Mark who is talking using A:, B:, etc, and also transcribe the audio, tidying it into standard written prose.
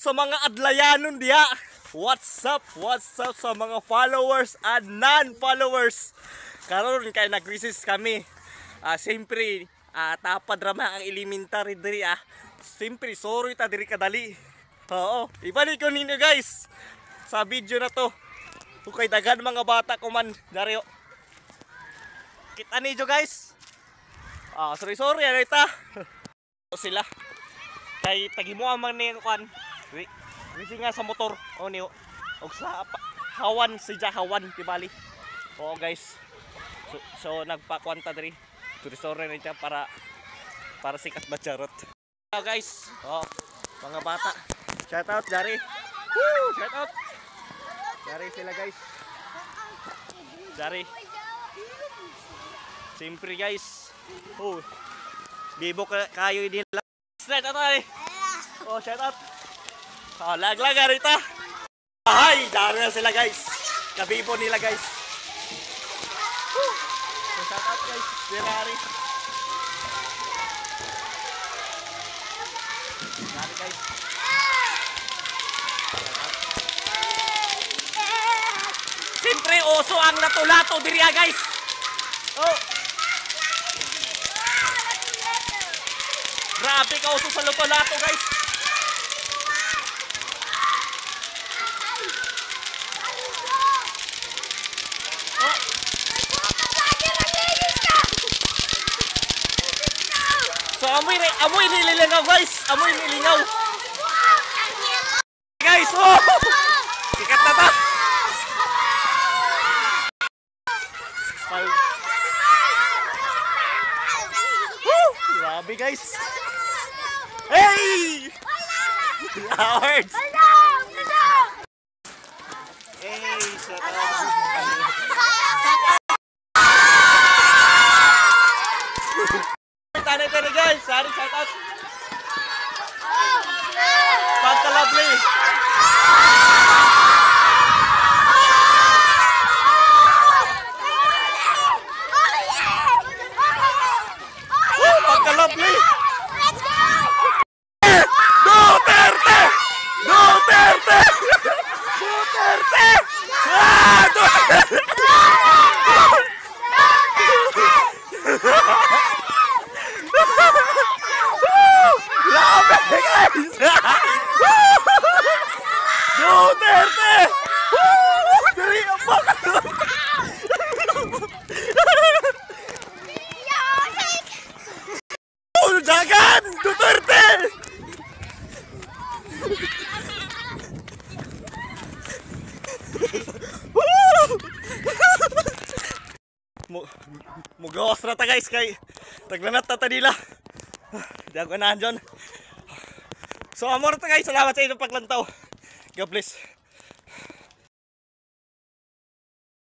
A: sa mga adlayanon diya. What's up sa mga followers and non-followers. Karon kay nag-resist kami. Siyempre, tapad rama ang elementary diri Siyempre, sorry ta diri kadali. Oo, ibalik ko ninyo guys sa video na to. Kung kay daghan mga bata ko man dari. Kita niyo guys. Sorry ta. Sila kay tagimo man ni kan. Wisi nga sa motor o niyo og sa hawan si hawan tibali. Oo guys. So nagpakwanta diri. Sorry na siya para sikat ba charot. Guys, mga bata. Shout out Jari. Woo, shout out. Jari sila guys. Jari. Siyempre guys. Bibo kayo nila. Shout out ay. Shout out. Lag-lag arita. Ay, dami na sila guys. Kabibo nila guys. Shout out guys. Ferrari. Ferrari guys. Siyempre oso ang lato-lato diri guys. Grabe ka oso sa lato-lato guys. So amoy nililingaw guys. Amoy nilingaw. Guys, sikat na ta. Grabe guys. Hey! Awards. Hey, shut up. Tani guys, sorry shout out. Pagka-lovely. Pagka-lovely. Duterte! Duterte! Duterte! Duterte! Duterte! Dari apa? Jangan! Duterte! Mugawas na ta guys kay taglanat na ta nila. Di ako nandyan. So amor ta guys, salamat sa inyong paglantaw. God bless.